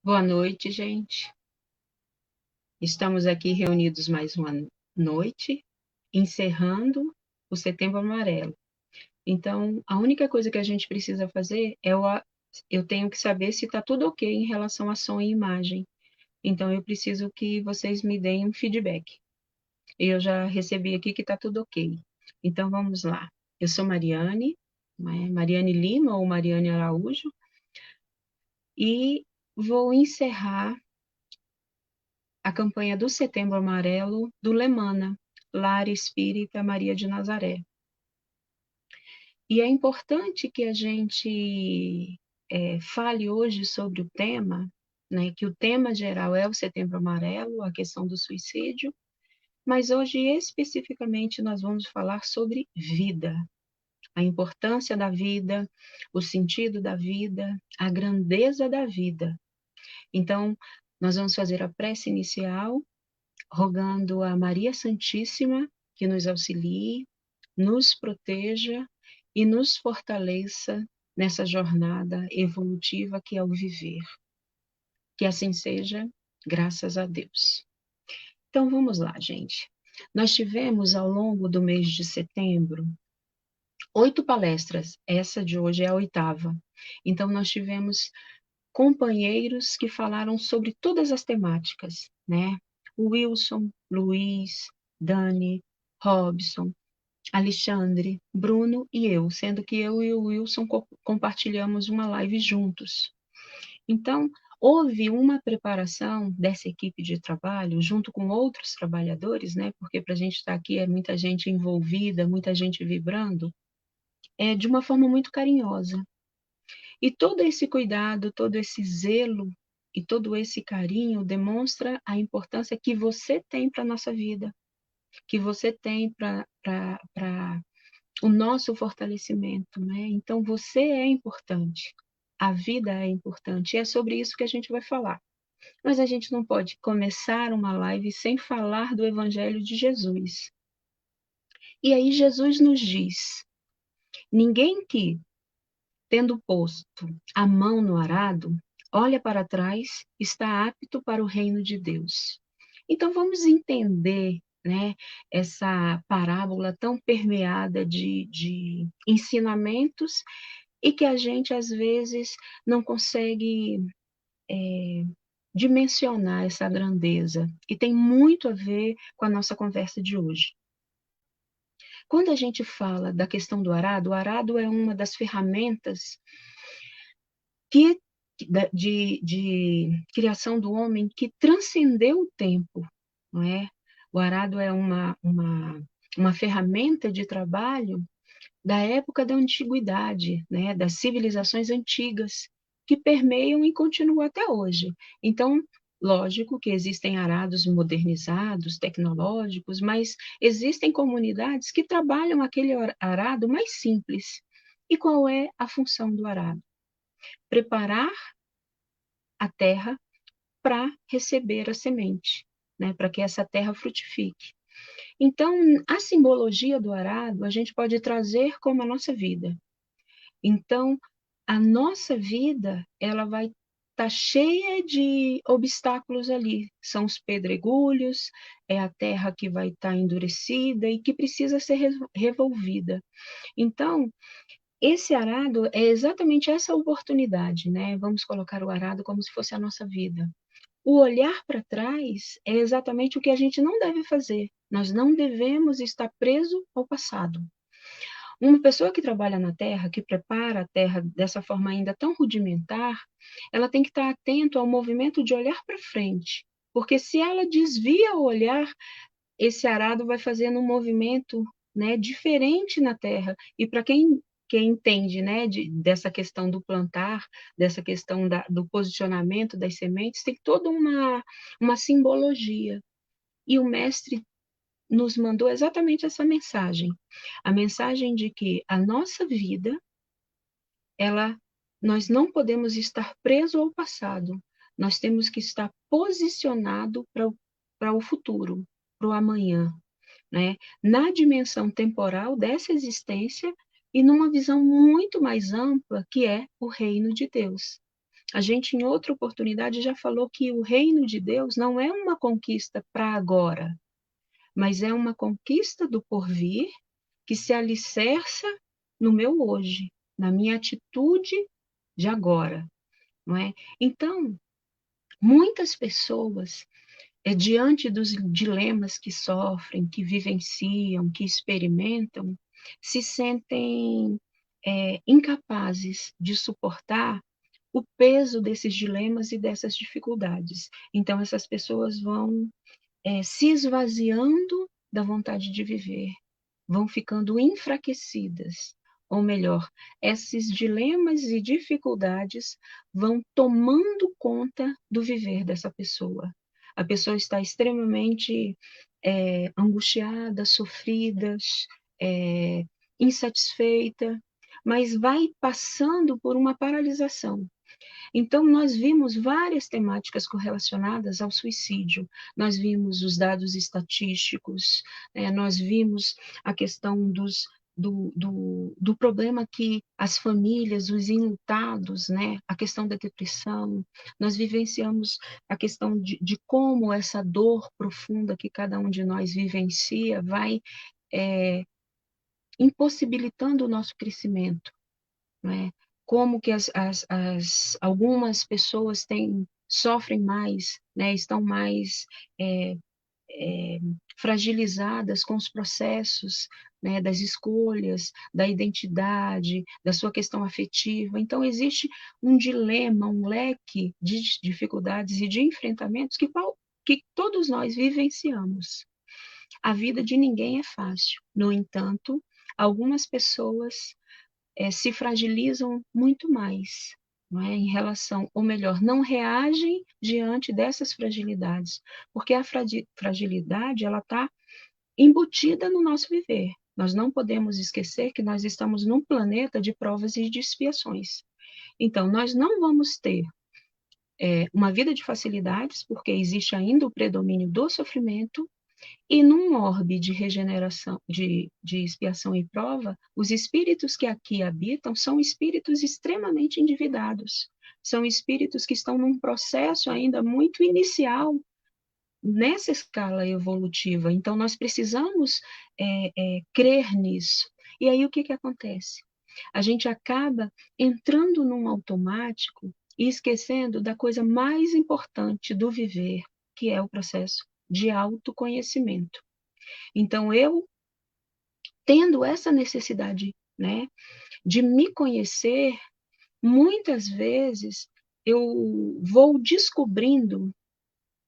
Boa noite, gente. Estamos aqui reunidos mais uma noite, encerrando o Setembro Amarelo. Então, a única coisa que a gente precisa fazer eu tenho que saber se está tudo ok em relação a som e imagem. Então, eu preciso que vocês me deem um feedback. Eu já recebi aqui que está tudo ok. Então, vamos lá. Eu sou Mariane, Mariane Lima ou Mariane Araújo, e vou encerrar a campanha do Setembro Amarelo do Lemana, Lar Espírita Maria de Nazaré. E é importante que a gente fale hoje sobre o tema, né, que o tema geral é o Setembro Amarelo, a questão do suicídio, mas hoje especificamente nós vamos falar sobre vida, a importância da vida, o sentido da vida, a grandeza da vida. Então, nós vamos fazer a prece inicial rogando a Maria Santíssima que nos auxilie, nos proteja e nos fortaleça nessa jornada evolutiva que é o viver. Que assim seja, graças a Deus. Então vamos lá, gente. Nós tivemos ao longo do mês de setembro 8 palestras, essa de hoje é a 8ª. Então nós tivemos companheiros que falaram sobre todas as temáticas, né? Wilson, Luiz, Dani, Robson, Alexandre, Bruno e eu, sendo que eu e o Wilson compartilhamos uma live juntos. Então, houve uma preparação dessa equipe de trabalho junto com outros trabalhadores, né? Porque para a gente estar aqui é muita gente envolvida, muita gente vibrando, de uma forma muito carinhosa. E todo esse cuidado, todo esse zelo e todo esse carinho demonstra a importância que você tem para a nossa vida, que você tem para o nosso fortalecimento, né? Então você é importante, a vida é importante, e é sobre isso que a gente vai falar. Mas a gente não pode começar uma live sem falar do Evangelho de Jesus. E aí Jesus nos diz: ninguém que, tendo posto a mão no arado, olha para trás, está apto para o reino de Deus. Então vamos entender, né, essa parábola tão permeada de ensinamentos e que a gente às vezes não consegue dimensionar essa grandeza. E tem muito a ver com a nossa conversa de hoje. Quando a gente fala da questão do arado, o arado é uma das ferramentas que, de criação do homem que transcendeu o tempo, não é? O arado é uma ferramenta de trabalho da época da antiguidade, né? Das civilizações antigas, que permeiam e continuam até hoje. Então, lógico que existem arados modernizados, tecnológicos, mas existem comunidades que trabalham aquele arado mais simples. E qual é a função do arado? Preparar a terra para receber a semente, né? Para que essa terra frutifique. Então, a simbologia do arado a gente pode trazer como a nossa vida. Então, a nossa vida, ela vai estar cheia de obstáculos ali. São os pedregulhos, é a terra que vai estar endurecida e que precisa ser revolvida. Então, esse arado é exatamente essa oportunidade, né? Vamos colocar o arado como se fosse a nossa vida. O olhar para trás é exatamente o que a gente não deve fazer. Nós não devemos estar preso ao passado. Uma pessoa que trabalha na terra, que prepara a terra dessa forma ainda tão rudimentar, ela tem que estar atento ao movimento de olhar para frente, porque se ela desvia o olhar, esse arado vai fazendo um movimento, né, diferente na terra. E para quem entende, né, dessa questão do plantar, dessa questão do posicionamento das sementes, tem toda uma simbologia. E o mestre nos mandou exatamente essa mensagem. A mensagem de que a nossa vida, nós não podemos estar preso ao passado. Nós temos que estar posicionado para o futuro, para o amanhã, né? Na dimensão temporal dessa existência e numa visão muito mais ampla, que é o reino de Deus. A gente, em outra oportunidade, já falou que o reino de Deus não é uma conquista para agora, mas é uma conquista do porvir que se alicerça no meu hoje, na minha atitude de agora, não é? Então, muitas pessoas, diante dos dilemas que sofrem, que vivenciam, que experimentam, se sentem incapazes de suportar o peso desses dilemas e dessas dificuldades. Então, essas pessoas vão se esvaziando da vontade de viver, vão ficando enfraquecidas. Ou melhor, esses dilemas e dificuldades vão tomando conta do viver dessa pessoa. A pessoa está extremamente angustiada, sofrida, é, insatisfeita, mas vai passando por uma paralisação. Então, nós vimos várias temáticas correlacionadas ao suicídio. Nós vimos os dados estatísticos, nós vimos a questão do problema que as famílias, os enlutados, a questão da depressão. Nós vivenciamos a questão de como essa dor profunda que cada um de nós vivencia vai impossibilitando o nosso crescimento. Né? Como que algumas pessoas sofrem mais, estão mais fragilizadas com os processos, das escolhas, da identidade, da sua questão afetiva. Então, existe um dilema, um leque de dificuldades e de enfrentamentos que todos nós vivenciamos. A vida de ninguém é fácil. No entanto, algumas pessoas se fragilizam muito mais, não é? Em relação, ou melhor, não reagem diante dessas fragilidades, porque a fragilidade ela está embutida no nosso viver. Nós não podemos esquecer que nós estamos num planeta de provas e de expiações. Então, nós não vamos ter uma vida de facilidades, porque existe ainda o predomínio do sofrimento, e num orbe de regeneração, de expiação e prova, os espíritos que aqui habitam são espíritos extremamente endividados. São espíritos que estão num processo ainda muito inicial nessa escala evolutiva. Então, nós precisamos crer nisso. E aí, o que acontece? A gente acaba entrando num automático e esquecendo da coisa mais importante do viver, que é o processo de autoconhecimento. Então, eu tendo essa necessidade, de me conhecer, muitas vezes eu vou descobrindo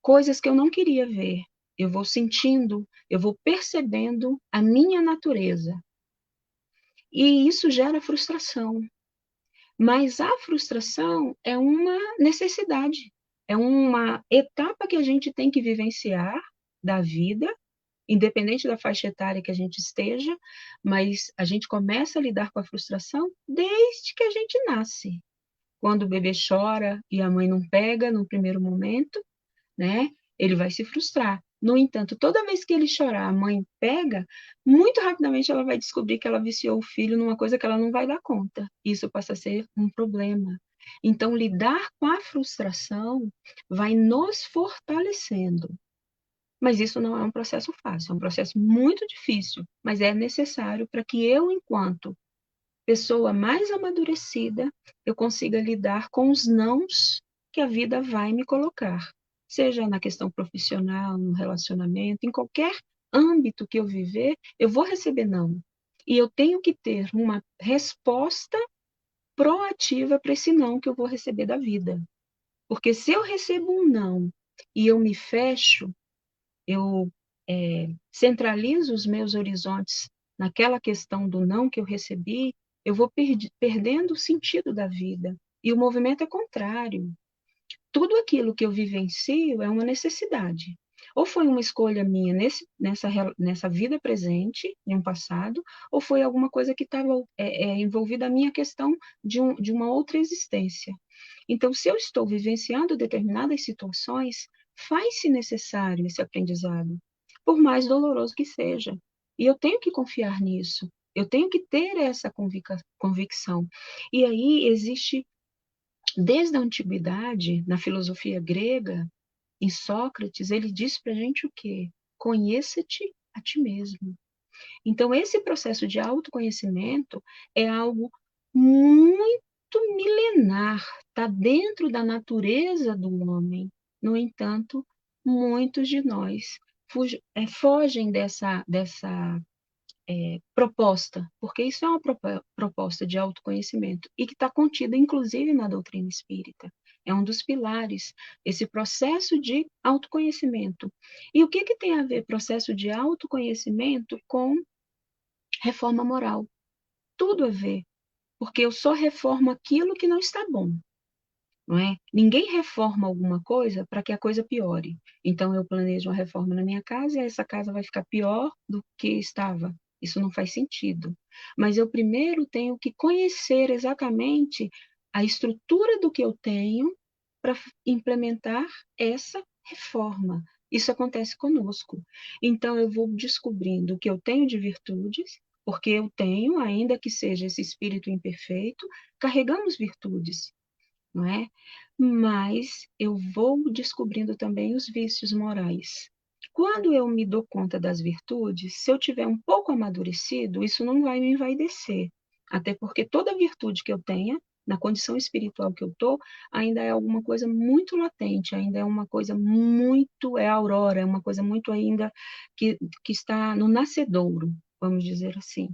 coisas que eu não queria ver. Eu vou sentindo, eu vou percebendo a minha natureza. E isso gera frustração. Mas a frustração é uma necessidade, é uma etapa que a gente tem que vivenciar da vida, independente da faixa etária que a gente esteja, mas a gente começa a lidar com a frustração desde que a gente nasce. Quando o bebê chora e a mãe não pega no primeiro momento, ele vai se frustrar. No entanto, toda vez que ele chorar, a mãe pega, muito rapidamente ela vai descobrir que ela viciou o filho numa coisa que ela não vai dar conta. Isso passa a ser um problema. Então, lidar com a frustração vai nos fortalecendo. Mas isso não é um processo fácil, é um processo muito difícil, mas é necessário para que eu, enquanto pessoa mais amadurecida, eu consiga lidar com os nãos que a vida vai me colocar, seja na questão profissional, no relacionamento, em qualquer âmbito que eu viver, eu vou receber não. E eu tenho que ter uma resposta proativa para esse não que eu vou receber da vida. Porque se eu recebo um não e eu me fecho, eu centralizo os meus horizontes naquela questão do não que eu recebi, eu vou perdendo o sentido da vida. E o movimento é contrário. Tudo aquilo que eu vivencio é uma necessidade. Ou foi uma escolha minha nessa vida presente, em um passado, ou foi alguma coisa que estava envolvida a minha questão de uma outra existência. Então, se eu estou vivenciando determinadas situações, faz-se necessário esse aprendizado, por mais doloroso que seja. E eu tenho que confiar nisso. Eu tenho que ter essa convicção. E aí existe Desde a antiguidade, na filosofia grega, em Sócrates, ele diz para a gente o quê? Conheça-te a ti mesmo. Então, esse processo de autoconhecimento é algo muito milenar, está dentro da natureza do homem. No entanto, muitos de nós fogem dessa proposta, porque isso é uma proposta de autoconhecimento e que está contida, inclusive, na doutrina espírita. É um dos pilares, esse processo de autoconhecimento. E o que tem a ver processo de autoconhecimento com reforma moral? Tudo a ver, porque eu só reformo aquilo que não está bom. Não é? Ninguém reforma alguma coisa para que a coisa piore. Então, eu planejo uma reforma na minha casa e essa casa vai ficar pior do que estava. Isso não faz sentido. Mas eu primeiro tenho que conhecer exatamente a estrutura do que eu tenho para implementar essa reforma. Isso acontece conosco. Então, eu vou descobrindo o que eu tenho de virtudes, porque eu tenho, ainda que seja esse espírito imperfeito, carregamos virtudes, não é? Mas eu vou descobrindo também os vícios morais. Quando eu me dou conta das virtudes, se eu tiver um pouco amadurecido, isso não vai me envaidecer. Até porque toda virtude que eu tenha, na condição espiritual que eu estou, ainda é alguma coisa muito latente, ainda é uma coisa muito, é aurora, é uma coisa muito ainda que está no nascedouro, vamos dizer assim.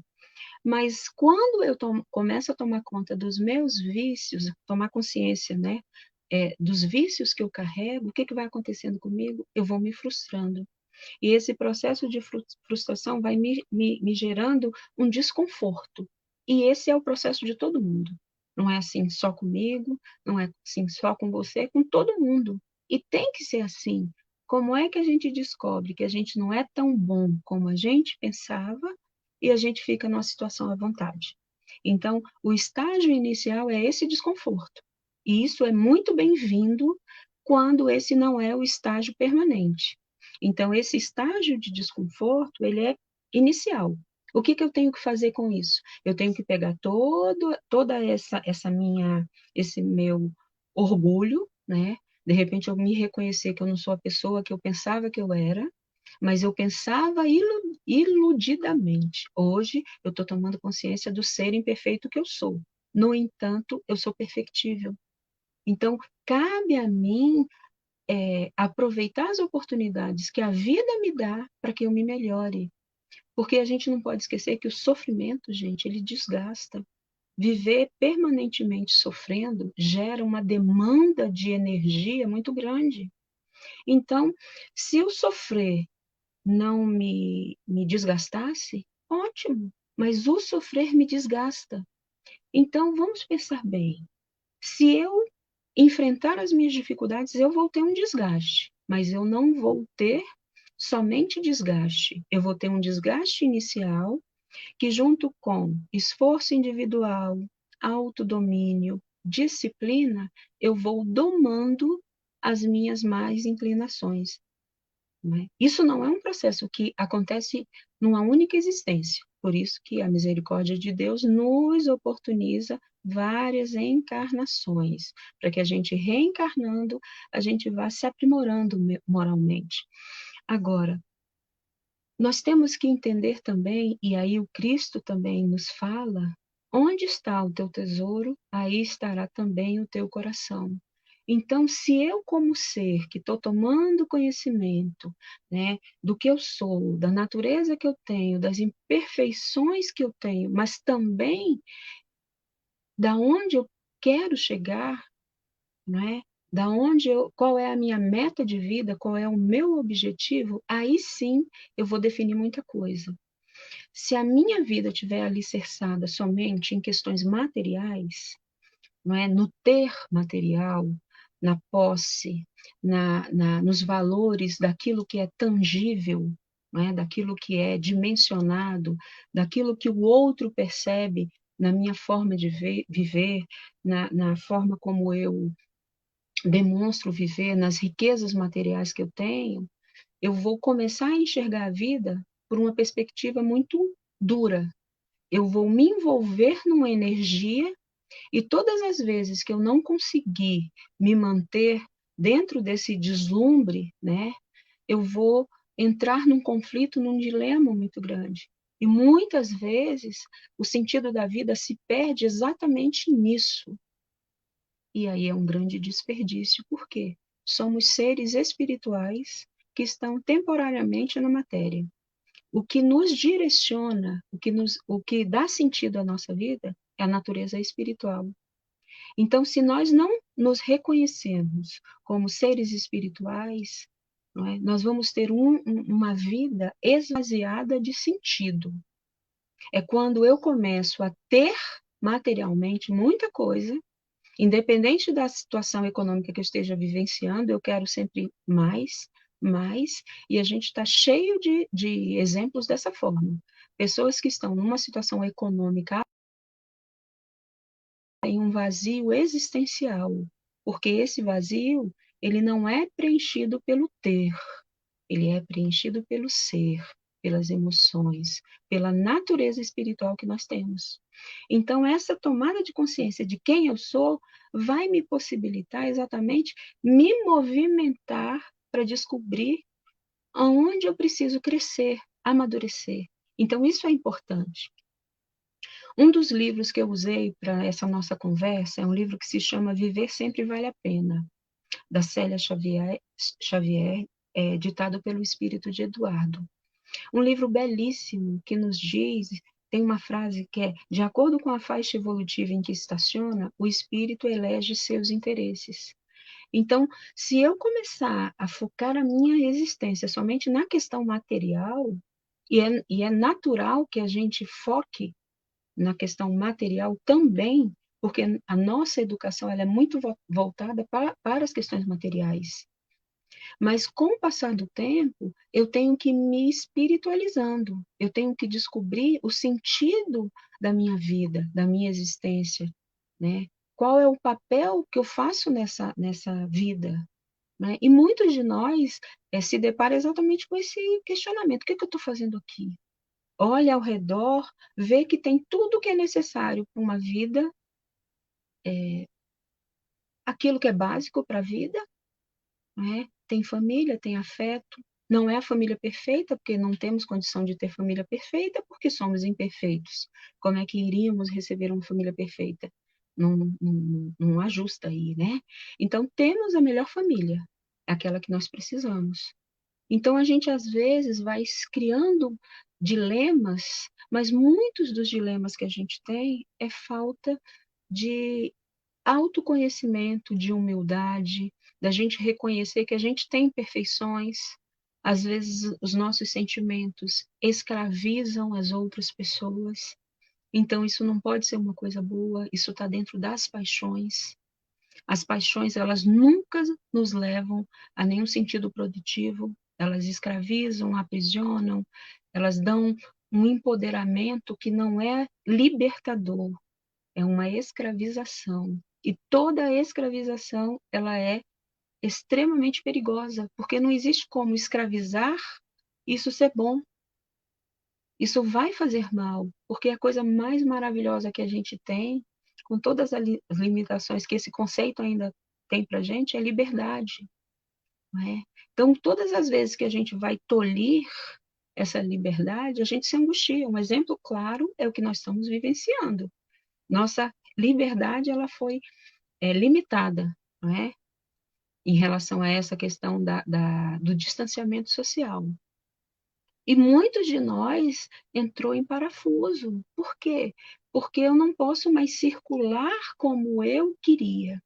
Mas quando eu começo a tomar conta dos meus vícios, tomar consciência, né, dos vícios que eu carrego, o que vai acontecendo comigo? Eu vou me frustrando. E esse processo de frustração vai me gerando um desconforto. E esse é o processo de todo mundo. Não é assim só comigo, não é assim só com você, é com todo mundo. E tem que ser assim. Como é que a gente descobre que a gente não é tão bom como a gente pensava e a gente fica numa situação à vontade? Então, o estágio inicial é esse desconforto. E isso é muito bem-vindo quando esse não é o estágio permanente. Então, esse estágio de desconforto, ele é inicial. O que eu tenho que fazer com isso? Eu tenho que pegar toda esse meu orgulho, né? De repente, eu me reconhecer que eu não sou a pessoa que eu pensava que eu era, mas eu pensava iludidamente. Hoje, eu estou tomando consciência do ser imperfeito que eu sou. No entanto, eu sou perfectível. Então, cabe a mim aproveitar as oportunidades que a vida me dá para que eu me melhore. Porque a gente não pode esquecer que o sofrimento, gente, ele desgasta. Viver permanentemente sofrendo gera uma demanda de energia muito grande. Então, se o sofrer não me desgastasse, ótimo, mas o sofrer me desgasta. Então, vamos pensar bem. Se eu enfrentar as minhas dificuldades, eu vou ter um desgaste, mas eu não vou ter somente desgaste. Eu vou ter um desgaste inicial que, junto com esforço individual, autodomínio, disciplina, eu vou domando as minhas más inclinações. Né? Isso não é um processo que acontece numa única existência. Por isso que a misericórdia de Deus nos oportuniza várias encarnações, para que a gente reencarnando, a gente vá se aprimorando moralmente. Agora, nós temos que entender também, e aí o Cristo também nos fala, onde está o teu tesouro, aí estará também o teu coração. Então, se eu, como ser que estou tomando conhecimento, né, do que eu sou, da natureza que eu tenho, das imperfeições que eu tenho, mas também da onde eu quero chegar, né, qual é a minha meta de vida, qual é o meu objetivo, aí sim eu vou definir muita coisa. Se a minha vida estiver alicerçada somente em questões materiais, não é, no ter material, na posse, nos valores daquilo que é tangível, não é, daquilo que é dimensionado, daquilo que o outro percebe na minha forma de viver, na forma como eu demonstro viver, nas riquezas materiais que eu tenho, eu vou começar a enxergar a vida por uma perspectiva muito dura. Eu vou me envolver numa energia E todas as vezes que eu não conseguir me manter dentro desse deslumbre, né, eu vou entrar num conflito, num dilema muito grande. E muitas vezes o sentido da vida se perde exatamente nisso. E aí é um grande desperdício, porque somos seres espirituais que estão temporariamente na matéria. O que nos direciona, o que dá sentido à nossa vida é a natureza espiritual. Então, se nós não nos reconhecemos como seres espirituais, não é, nós vamos ter uma vida esvaziada de sentido. É quando eu começo a ter materialmente muita coisa, independente da situação econômica que eu esteja vivenciando, eu quero sempre mais, mais, e a gente está cheio de exemplos dessa forma. Pessoas que estão numa situação econômica têm um vazio existencial, porque esse vazio, ele não é preenchido pelo ter, ele é preenchido pelo ser, pelas emoções, pela natureza espiritual que nós temos. Então, essa tomada de consciência de quem eu sou vai me possibilitar exatamente me movimentar para descobrir aonde eu preciso crescer, amadurecer. Então, isso é importante. Um dos livros que eu usei para essa nossa conversa é um livro que se chama Viver Sempre Vale a Pena, da Célia Xavier, ditado pelo espírito de Eduardo. Um livro belíssimo que nos diz, tem uma frase que é: de acordo com a faixa evolutiva em que estaciona, o espírito elege seus interesses. Então, se eu começar a focar a minha existência somente na questão material, e é natural que a gente foque na questão material também, porque a nossa educação ela é muito voltada para as questões materiais. Mas com o passar do tempo, eu tenho que me espiritualizando, eu tenho que descobrir o sentido da minha vida, da minha existência, né? Qual é o papel que eu faço nessa vida, né? E muitos de nós se deparam exatamente com esse questionamento: o que, é que eu estou fazendo aqui? Olha ao redor, vê que tem tudo o que é necessário para uma vida, aquilo que é básico para a vida, né? Tem família, tem afeto. Não é a família perfeita, porque não temos condição de ter família perfeita, porque somos imperfeitos. Como é que iríamos receber uma família perfeita? Não ajusta aí, né? Então, temos a melhor família, aquela que nós precisamos. Então, a gente, às vezes, vai criando dilemas, mas muitos dos dilemas que a gente tem é falta de autoconhecimento, de humildade, da gente reconhecer que a gente tem imperfeições. Às vezes, os nossos sentimentos escravizam as outras pessoas. Então, isso não pode ser uma coisa boa, isso está dentro das paixões. As paixões, elas nunca nos levam a nenhum sentido produtivo, elas escravizam, aprisionam, elas dão um empoderamento que não é libertador, é uma escravização. E toda escravização, ela é extremamente perigosa, porque não existe como escravizar isso ser bom. Isso vai fazer mal, porque a coisa mais maravilhosa que a gente tem, com todas as limitações que esse conceito ainda tem para a gente, é liberdade. Não é? Então, todas as vezes que a gente vai tolir essa liberdade, a gente se angustia. Um exemplo claro é o que nós estamos vivenciando. Nossa liberdade ela foi limitada, não é? Em relação a essa questão do distanciamento social. E muitos de nós entrou em parafuso. Por quê? Porque eu não posso mais circular como eu queria,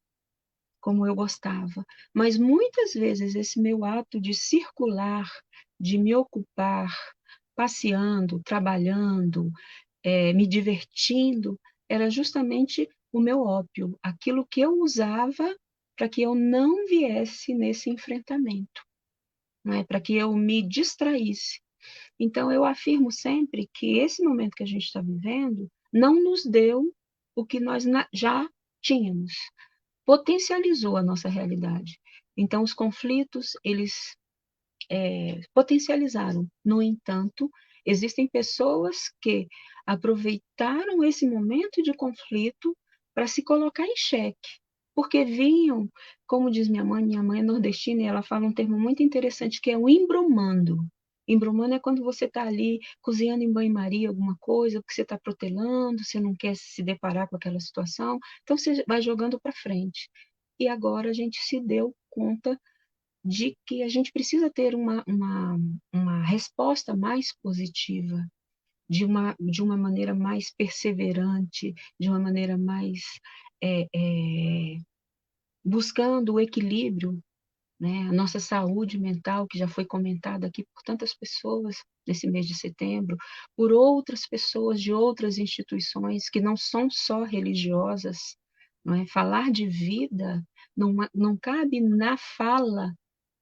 como eu gostava. Mas muitas vezes esse meu ato de circular, de me ocupar, passeando, trabalhando, me divertindo, era justamente o meu ópio, aquilo que eu usava para que eu não viesse nesse enfrentamento, não é? Para que eu me distraísse. Então, eu afirmo sempre que esse momento que a gente está vivendo não nos deu o que nós já tínhamos, potencializou a nossa realidade. Então, os conflitos, eles potencializaram. No entanto, existem pessoas que aproveitaram esse momento de conflito para se colocar em xeque, porque vinham, como diz minha mãe é nordestina, e ela fala um termo muito interessante que é o embromando. Embromando é quando você está ali cozinhando em banho-maria alguma coisa, porque você está protelando, você não quer se deparar com aquela situação, então você vai jogando para frente. E agora a gente se deu conta de que a gente precisa ter uma resposta mais positiva, de uma maneira mais perseverante, de uma maneira mais é, é, buscando o equilíbrio, né? A nossa saúde mental, que já foi comentada aqui por tantas pessoas nesse mês de setembro, por outras pessoas de outras instituições que não são só religiosas, não é? Falar de vida não cabe na fala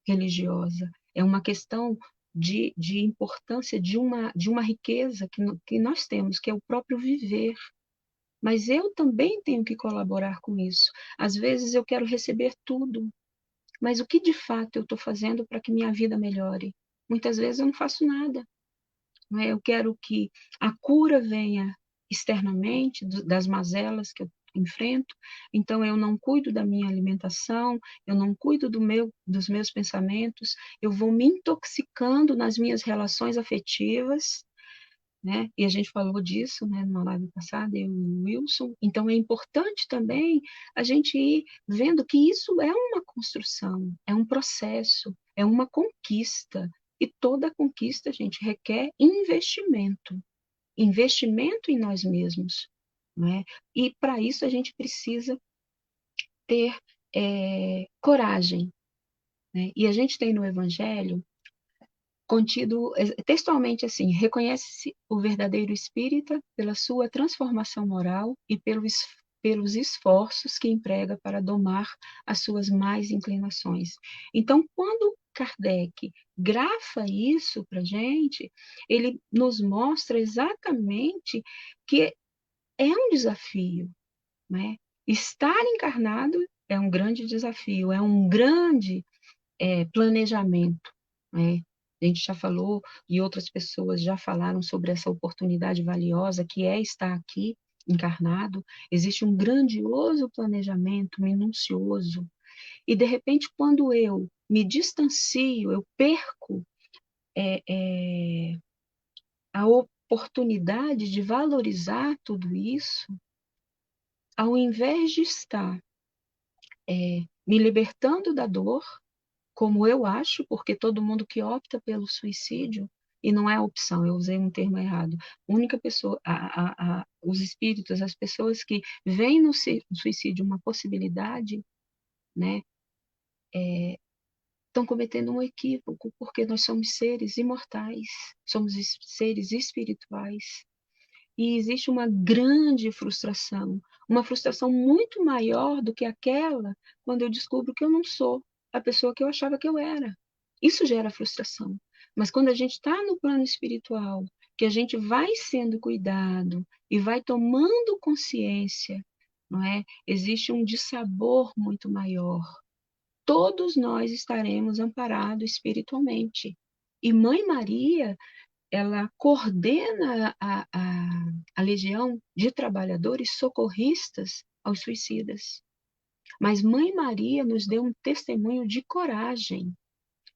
religiosa, é uma questão de importância de uma riqueza que nós temos, que é o próprio viver. Mas eu também tenho que colaborar com isso. Às vezes eu quero receber tudo, mas o que de fato eu estou fazendo para que minha vida melhore? Muitas vezes eu não faço nada. Não é? Eu quero que a cura venha externamente das mazelas que eu enfrento, então eu não cuido da minha alimentação, eu não cuido dos meus pensamentos, eu vou me intoxicando nas minhas relações afetivas, né? E a gente falou disso, né, numa live passada, eu e o Wilson. Então é importante também a gente ir vendo que isso é uma construção, é um processo, é uma conquista. E toda conquista, gente, requer investimento, investimento em nós mesmos, né? E para isso a gente precisa ter coragem, né? E a gente tem no Evangelho contido textualmente assim: reconhece-se o verdadeiro espírita pela sua transformação moral e pelos esforços que emprega para domar as suas más inclinações. Então, quando Kardec grafa isso para a gente, ele nos mostra exatamente que é um desafio, né? Estar encarnado é um grande desafio, é um grande planejamento, né? A gente já falou e outras pessoas já falaram sobre essa oportunidade valiosa que é estar aqui encarnado. Existe um grandioso planejamento minucioso. E, de repente, quando eu me distancio, eu perco é, é, a oportunidade de valorizar tudo isso, ao invés de estar me libertando da dor, como eu acho, porque todo mundo que opta pelo suicídio, e não é opção, eu usei um termo errado, a única pessoa, os espíritos, as pessoas que veem no suicídio uma possibilidade, né, estão cometendo um equívoco, porque nós somos seres imortais, somos seres espirituais, e existe uma frustração muito maior do que aquela quando eu descubro que eu não sou a pessoa que eu achava que eu era. Isso gera frustração. Mas quando a gente está no plano espiritual, que a gente vai sendo cuidado e vai tomando consciência, não é? Existe um dissabor muito maior. Todos nós estaremos amparados espiritualmente. E Mãe Maria, ela coordena a legião de trabalhadores socorristas aos suicidas. Mas Mãe Maria nos deu um testemunho de coragem.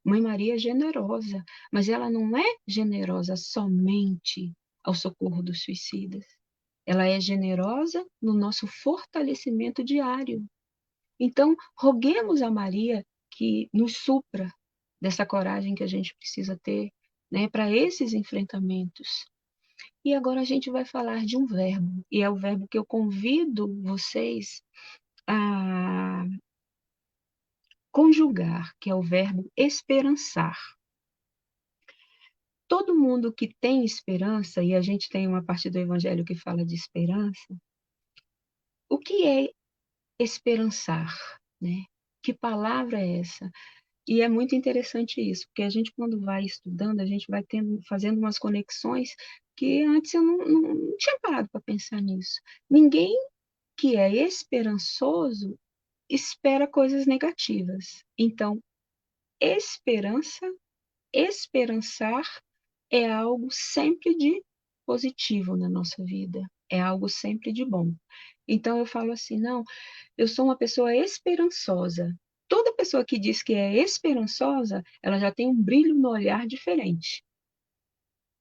Mãe Maria é generosa, mas ela não é generosa somente ao socorro dos suicidas. Ela é generosa no nosso fortalecimento diário. Então, roguemos a Maria que nos supra dessa coragem que a gente precisa ter, né, para esses enfrentamentos. E agora a gente vai falar de um verbo, e é o verbo que eu convido vocês a conjugar, que é o verbo esperançar. Todo mundo que tem esperança, e a gente tem uma parte do Evangelho que fala de esperança, o que é esperançar, né? Que palavra é essa? E é muito interessante isso, porque a gente, quando vai estudando, a gente vai fazendo umas conexões que antes eu não tinha parado para pensar nisso. Ninguém que é esperançoso espera coisas negativas. Então, esperança, esperançar é algo sempre de positivo na nossa vida. é algo sempre de bom. Então eu falo assim, não, eu sou uma pessoa esperançosa. Toda pessoa que diz que é esperançosa, ela já tem um brilho no olhar diferente,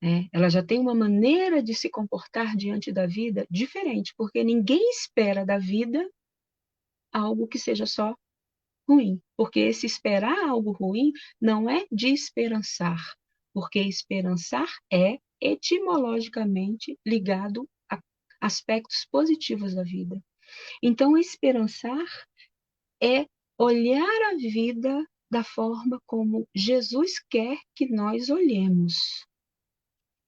né? Ela já tem uma maneira de se comportar diante da vida diferente, porque ninguém espera da vida algo que seja só ruim, porque esse esperar algo ruim não é de esperançar, porque esperançar é etimologicamente ligado a aspectos positivos da vida. Então, esperançar é olhar a vida da forma como Jesus quer que nós olhemos.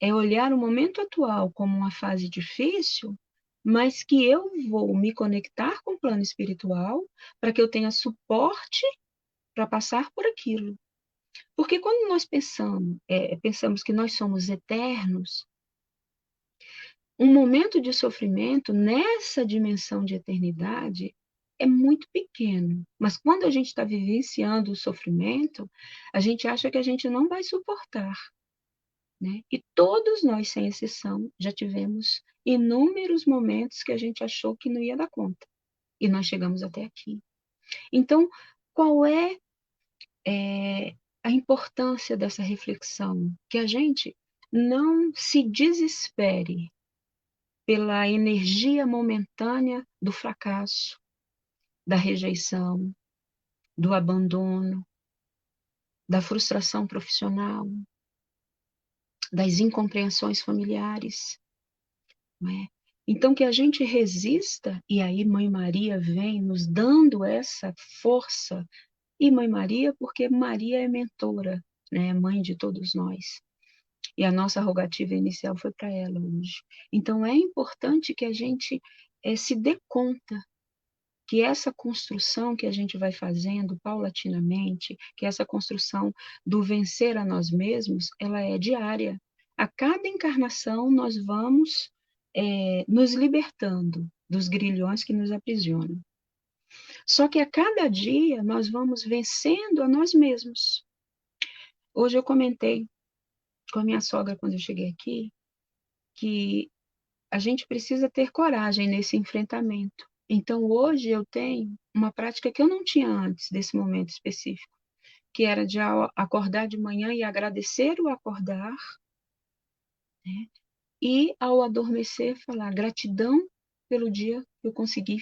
É olhar o momento atual como uma fase difícil, mas que eu vou me conectar com o plano espiritual para que eu tenha suporte para passar por aquilo. Porque quando nós pensamos que nós somos eternos, um momento de sofrimento nessa dimensão de eternidade é muito pequeno. Mas quando a gente está vivenciando o sofrimento, a gente acha que a gente não vai suportar, né? E todos nós, sem exceção, já tivemos inúmeros momentos que a gente achou que não ia dar conta. E nós chegamos até aqui. Então, qual é a importância dessa reflexão? Que a gente não se desespere pela energia momentânea do fracasso, da rejeição, do abandono, da frustração profissional, das incompreensões familiares, não é? Então, que a gente resista, e aí Mãe Maria vem nos dando essa força, e Mãe Maria, porque Maria é mentora, né? É mãe de todos nós. E a nossa rogativa inicial foi para ela hoje. Então, é importante que a gente se dê conta que essa construção que a gente vai fazendo paulatinamente, que essa construção do vencer a nós mesmos, ela é diária. A cada encarnação nós vamos nos libertando dos grilhões que nos aprisionam. Só que a cada dia nós vamos vencendo a nós mesmos. Hoje eu comentei com a minha sogra quando eu cheguei aqui que a gente precisa ter coragem nesse enfrentamento. Então, hoje eu tenho uma prática que eu não tinha antes desse momento específico, que era de acordar de manhã e agradecer o acordar, né? E ao adormecer falar gratidão pelo dia que eu consegui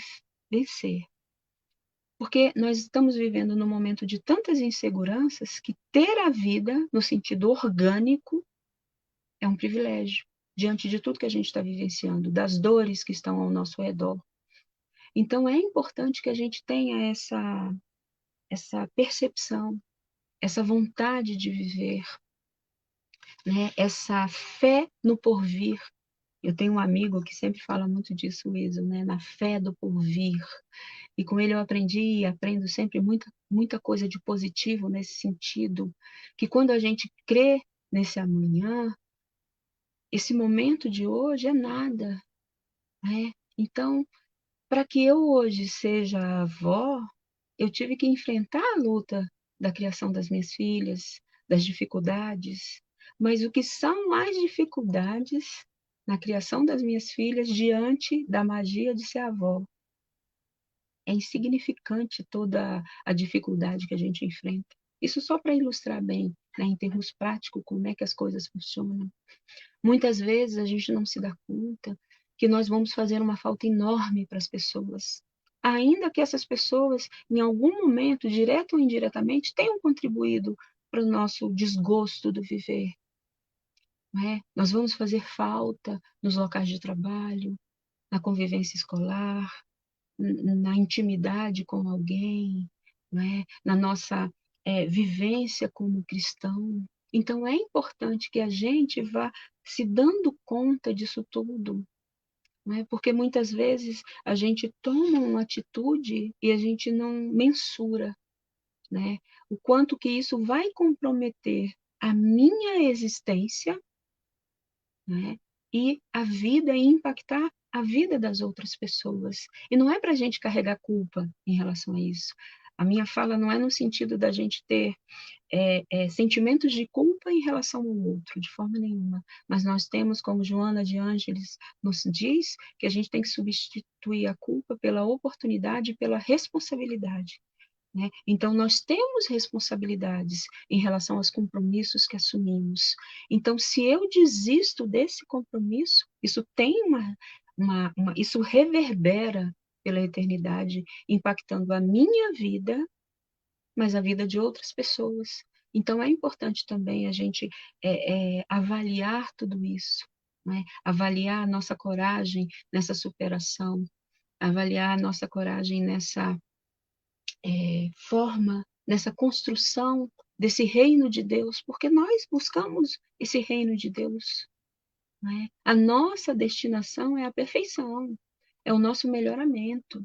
vencer. Porque nós estamos vivendo num momento de tantas inseguranças que ter a vida no sentido orgânico é um privilégio diante de tudo que a gente está vivenciando, das dores que estão ao nosso redor. Então, é importante que a gente tenha essa percepção, essa vontade de viver, né? Essa fé no porvir. Eu tenho um amigo que sempre fala muito disso, Wilson, né? Na fé do porvir. E com ele eu aprendi e aprendo sempre muita coisa de positivo nesse sentido, que quando a gente crê nesse amanhã, esse momento de hoje é nada, né? Então, para que eu hoje seja avó, eu tive que enfrentar a luta da criação das minhas filhas, das dificuldades. Mas o que são as dificuldades na criação das minhas filhas diante da magia de ser avó? É insignificante toda a dificuldade que a gente enfrenta. Isso só para ilustrar bem, né, em termos práticos, como é que as coisas funcionam. Muitas vezes a gente não se dá conta que nós vamos fazer uma falta enorme para as pessoas. Ainda que essas pessoas, em algum momento, direto ou indiretamente, tenham contribuído para o nosso desgosto do viver. Não é? Nós vamos fazer falta nos locais de trabalho, na convivência escolar, na intimidade com alguém, não é? Na nossa vivência como cristão. Então, é importante que a gente vá se dando conta disso tudo, não é? Porque muitas vezes a gente toma uma atitude e a gente não mensura, né? O quanto que isso vai comprometer a minha existência, né? E a vida e impactar a vida das outras pessoas. E não é para a gente carregar culpa em relação a isso. A minha fala não é no sentido da gente ter sentimentos de culpa em relação ao outro, de forma nenhuma. Mas nós temos, como Joana de Ângeles nos diz, que a gente tem que substituir a culpa pela oportunidade e pela responsabilidade. Né? Então, nós temos responsabilidades em relação aos compromissos que assumimos. Então, se eu desisto desse compromisso, isso tem isso reverbera pela eternidade, impactando a minha vida, mas a vida de outras pessoas. Então, é importante também a gente avaliar tudo isso, né? Avaliar a nossa coragem nessa superação, avaliar a nossa coragem nessa forma, nessa construção desse reino de Deus, porque nós buscamos esse reino de Deus. Né? A nossa destinação é a perfeição, é o nosso melhoramento.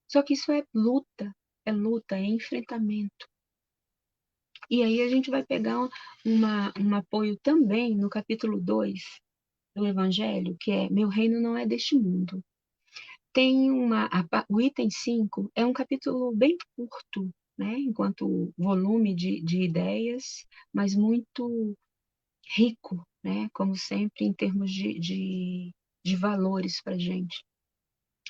Só que isso é luta, é enfrentamento. E aí a gente vai pegar um apoio também no capítulo 2 do Evangelho, que é Meu reino não é deste mundo. Tem o item 5 é um capítulo bem curto, né, enquanto volume de ideias, mas muito rico, né, como sempre, em termos de valores para a gente.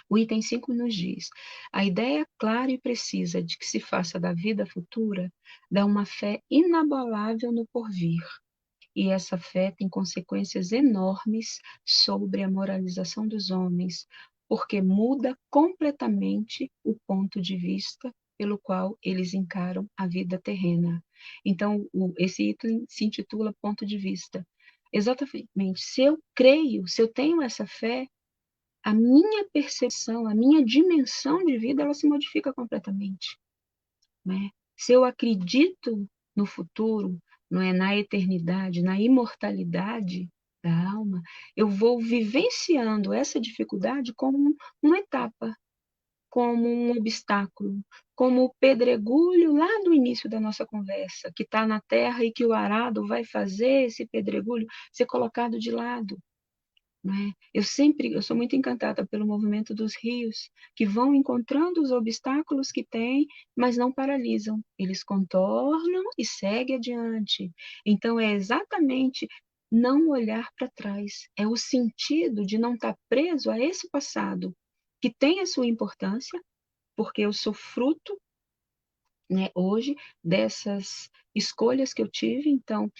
O item 5 nos diz: a ideia clara e precisa de que se faça da vida futura dá uma fé inabalável no porvir. E essa fé tem consequências enormes sobre a moralização dos homens, porque muda completamente o ponto de vista pelo qual eles encaram a vida terrena. Então, esse item se intitula Ponto de Vista. Exatamente, se eu creio, se eu tenho essa fé, a minha percepção, a minha dimensão de vida, ela se modifica completamente. Né? Se eu acredito no futuro, não é, na eternidade, na imortalidade da alma, eu vou vivenciando essa dificuldade como uma etapa, como um obstáculo, como o pedregulho lá do início da nossa conversa, que está na terra e que o arado vai fazer esse pedregulho ser colocado de lado. Né? Eu sou muito encantada pelo movimento dos rios, que vão encontrando os obstáculos que têm, mas não paralisam. Eles contornam e seguem adiante. Então, é exatamente não olhar para trás. É o sentido de não estar preso a esse passado, que tem a sua importância, porque eu sou fruto, né, hoje, dessas escolhas que eu tive. Então,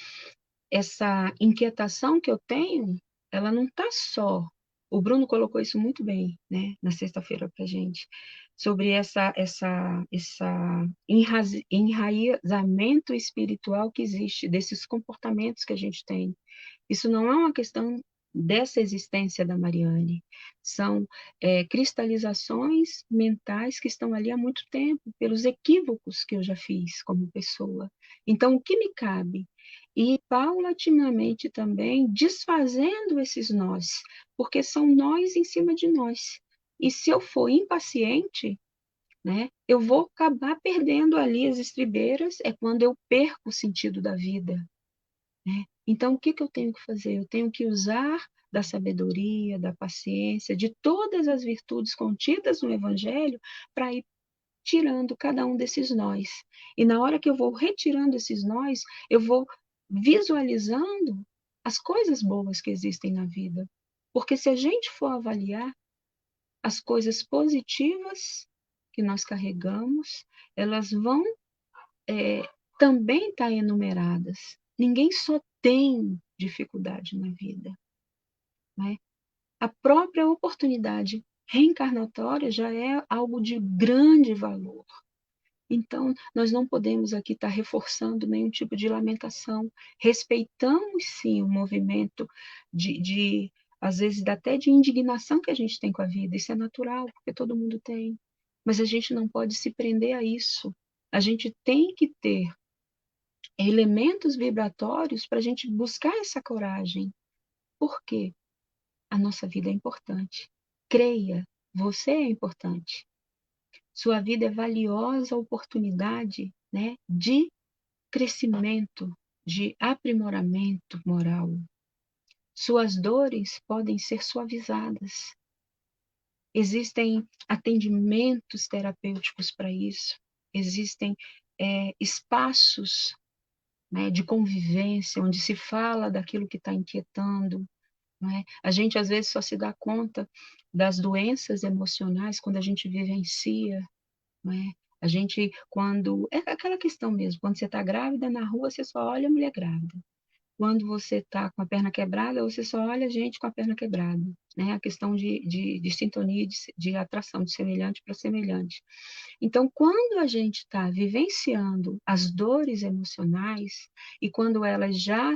essa inquietação que eu tenho, ela não está só. O Bruno colocou isso muito bem, né, na sexta-feira para gente, sobre esse enraizamento espiritual que existe, desses comportamentos que a gente tem. Isso não é uma questão dessa existência da Mariane, são cristalizações mentais que estão ali há muito tempo, pelos equívocos que eu já fiz como pessoa. Então, o que me cabe? E paulatinamente também desfazendo esses nós, porque são nós em cima de nós. E se eu for impaciente, né, eu vou acabar perdendo ali as estribeiras, é quando eu perco o sentido da vida. Né? Então, o que eu tenho que fazer? Eu tenho que usar da sabedoria, da paciência, de todas as virtudes contidas no Evangelho para ir tirando cada um desses nós. E na hora que eu vou retirando esses nós, eu vou visualizando as coisas boas que existem na vida. Porque se a gente for avaliar as coisas positivas que nós carregamos, elas vão também estar enumeradas. Ninguém só tem dificuldade na vida. Né? A própria oportunidade reencarnatória já é algo de grande valor. Então, nós não podemos aqui estar reforçando nenhum tipo de lamentação. Respeitamos, sim, o movimento às vezes, até de indignação que a gente tem com a vida. Isso é natural, porque todo mundo tem. Mas a gente não pode se prender a isso. A gente tem que ter elementos vibratórios para a gente buscar essa coragem. Por quê? A nossa vida é importante. Creia, você é importante. Sua vida é valiosa oportunidade, né, de crescimento, de aprimoramento moral. Suas dores podem ser suavizadas. Existem atendimentos terapêuticos para isso. Existem espaços né, de convivência, onde se fala daquilo que está inquietando, né? A gente às vezes só se dá conta das doenças emocionais quando a gente vivencia, né? A gente, quando. É aquela questão mesmo, quando você está grávida na rua, você só olha a mulher grávida. Quando você está com a perna quebrada, você só olha gente com a perna quebrada, né? A questão de sintonia, de atração de semelhante para semelhante. Então, quando a gente está vivenciando as dores emocionais e quando elas já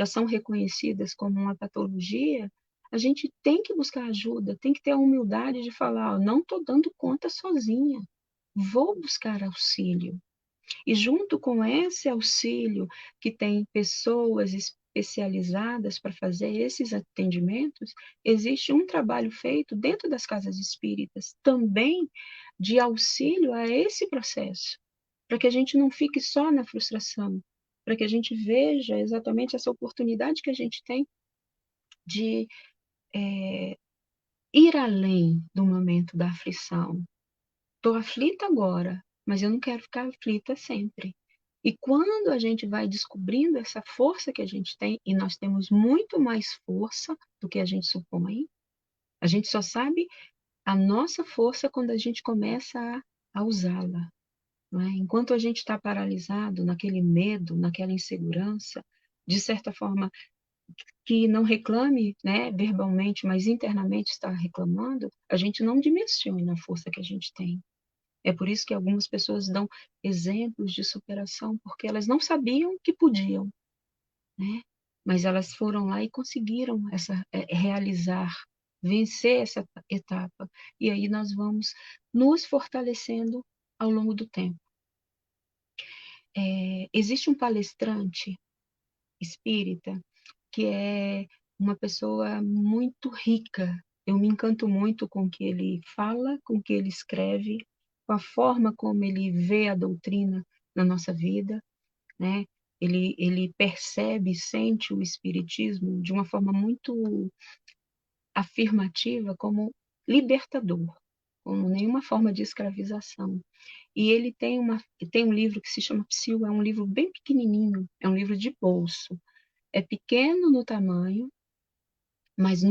são reconhecidas como uma patologia, a gente tem que buscar ajuda, tem que ter a humildade de falar, ó, não estou dando conta sozinha, vou buscar auxílio. E junto com esse auxílio, que tem pessoas especializadas para fazer esses atendimentos, existe um trabalho feito dentro das casas espíritas também de auxílio a esse processo, para que a gente não fique só na frustração, para que a gente veja exatamente essa oportunidade que a gente tem de ir além do momento da aflição. Estou aflita agora, mas eu não quero ficar aflita sempre. E quando a gente vai descobrindo essa força que a gente tem, e nós temos muito mais força do que a gente supõe, a gente só sabe a nossa força quando a gente começa a usá-la. Não é? Enquanto a gente está paralisado naquele medo, naquela insegurança, de certa forma, que não reclame, né, verbalmente, mas internamente está reclamando, a gente não dimensiona a força que a gente tem. É por isso que algumas pessoas dão exemplos de superação, porque elas não sabiam que podiam, né? Mas elas foram lá e conseguiram realizar, vencer essa etapa. E aí nós vamos nos fortalecendo ao longo do tempo. Existe um palestrante espírita que é uma pessoa muito rica. Eu me encanto muito com o que ele fala, com o que ele escreve, com a forma como ele vê a doutrina na nossa vida, né? Ele percebe e sente o espiritismo de uma forma muito afirmativa como libertador, como nenhuma forma de escravização. E ele tem um livro que se chama Psil, é um livro bem pequenininho, é um livro de bolso. É pequeno no tamanho, mas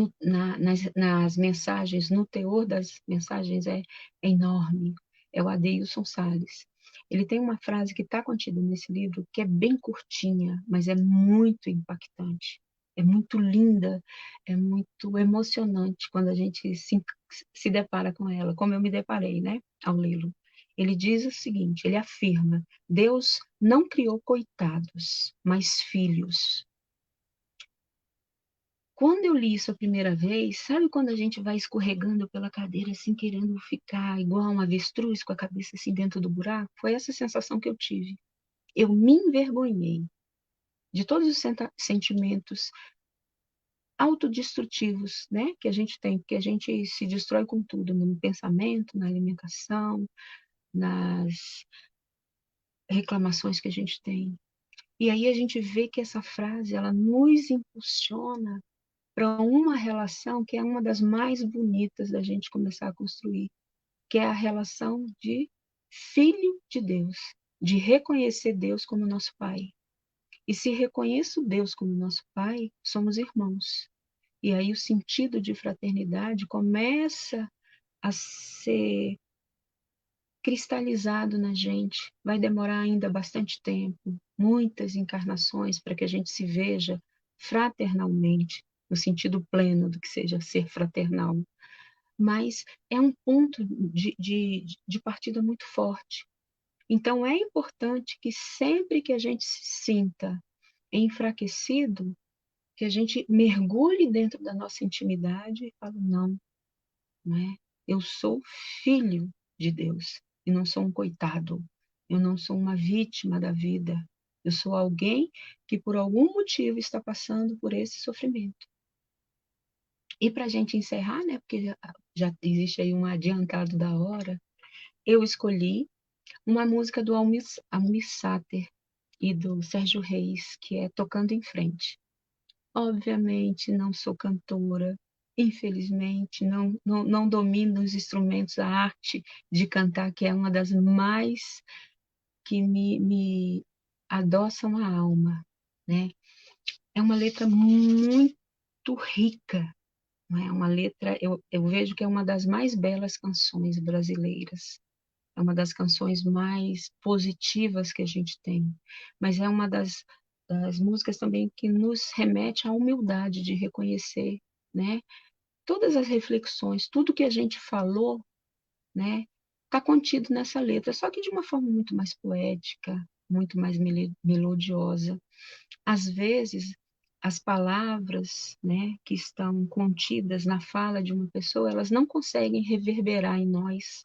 nas mensagens, no teor das mensagens é enorme. É o Adeilson Salles. Ele tem uma frase que está contida nesse livro que é bem curtinha, mas é muito impactante. É muito linda, é muito emocionante quando a gente se depara com ela, como eu me deparei, né, ao lê-lo. Ele diz o seguinte, ele afirma, Deus não criou coitados, mas filhos. Quando eu li isso a primeira vez, sabe quando a gente vai escorregando pela cadeira, assim, querendo ficar igual um avestruz, com a cabeça assim dentro do buraco? Foi essa sensação que eu tive. Eu me envergonhei de todos os sentimentos autodestrutivos, né, que a gente tem, porque a gente se destrói com tudo, no pensamento, na alimentação, nas reclamações que a gente tem. E aí a gente vê que essa frase, ela nos impulsiona para uma relação que é uma das mais bonitas da gente começar a construir, que é a relação de filho de Deus, de reconhecer Deus como nosso Pai. E se reconheço Deus como nosso Pai, somos irmãos. E aí o sentido de fraternidade começa a ser cristalizado na gente. Vai demorar ainda bastante tempo, muitas encarnações para que a gente se veja fraternalmente, no sentido pleno do que seja ser fraternal. Mas é um ponto de partida muito forte. Então, é importante que sempre que a gente se sinta enfraquecido, que a gente mergulhe dentro da nossa intimidade e fale, não, não é? Eu sou filho de Deus e não sou um coitado. Eu não sou uma vítima da vida. Eu sou alguém que por algum motivo está passando por esse sofrimento. E para a gente encerrar, né, porque já existe aí um adiantado da hora, eu escolhi uma música do Almir Sater e do Sérgio Reis, que é Tocando em Frente. Obviamente, não sou cantora, infelizmente, não domino os instrumentos, a arte de cantar, que é uma das mais que me adoçam a alma, né? É uma letra muito rica, não é? Uma letra, eu vejo que é uma das mais belas canções brasileiras. É uma das canções mais positivas que a gente tem, mas é uma das músicas também que nos remete à humildade de reconhecer, né? Todas as reflexões, tudo que a gente falou, né, está contido nessa letra, só que de uma forma muito mais poética, muito mais melodiosa. Às vezes, as palavras, né, que estão contidas na fala de uma pessoa, elas não conseguem reverberar em nós,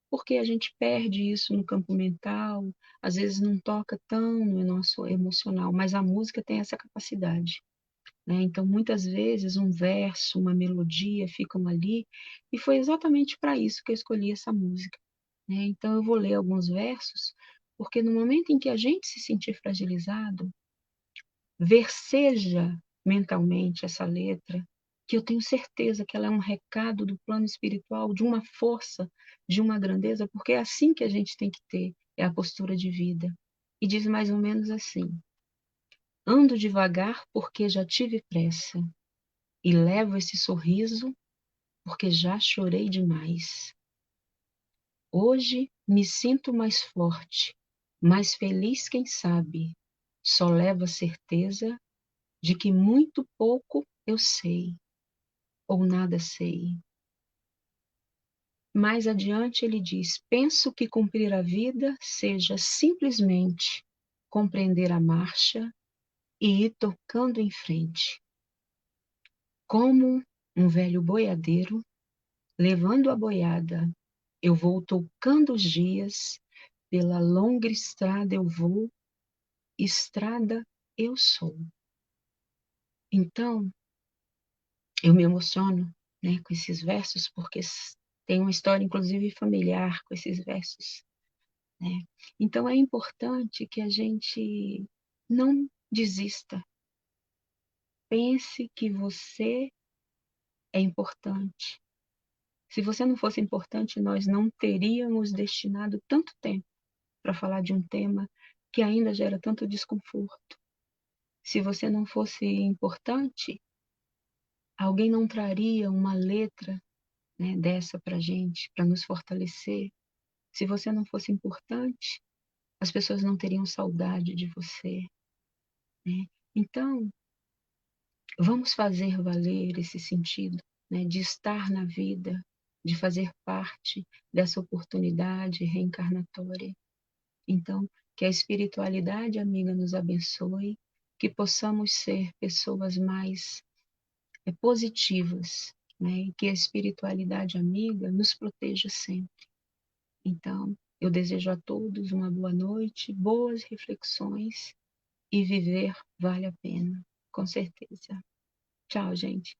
porque a gente perde isso no campo mental, às vezes não toca tão no nosso emocional, mas a música tem essa capacidade, né? Então, muitas vezes, um verso, uma melodia ficam ali, e foi exatamente para isso que eu escolhi essa música, né? Então, eu vou ler alguns versos, porque no momento em que a gente se sentir fragilizado, verseja mentalmente essa letra, que eu tenho certeza que ela é um recado do plano espiritual, de uma força, de uma grandeza, porque é assim que a gente tem que ter, é a postura de vida. E diz mais ou menos assim: ando devagar porque já tive pressa, e levo esse sorriso porque já chorei demais. Hoje me sinto mais forte, mais feliz, quem sabe. Só levo a certeza de que muito pouco eu sei, ou nada sei. Mais adiante ele diz: penso que cumprir a vida seja simplesmente compreender a marcha e ir tocando em frente. Como um velho boiadeiro, levando a boiada, eu vou tocando os dias, pela longa estrada eu vou, estrada eu sou. Então, eu me emociono, né, com esses versos, porque tem uma história, inclusive, familiar com esses versos, né? Então, é importante que a gente não desista. Pense que você é importante. Se você não fosse importante, nós não teríamos destinado tanto tempo para falar de um tema que ainda gera tanto desconforto. Se você não fosse importante, alguém não traria uma letra, né, dessa para gente, para nos fortalecer. Se você não fosse importante, as pessoas não teriam saudade de você, né? Então, vamos fazer valer esse sentido, né, de estar na vida, de fazer parte dessa oportunidade reencarnatória. Então, que a espiritualidade amiga nos abençoe, que possamos ser pessoas mais positivas, né, e que a espiritualidade amiga nos proteja sempre. Então, eu desejo a todos uma boa noite, boas reflexões, e viver vale a pena, com certeza. Tchau, gente.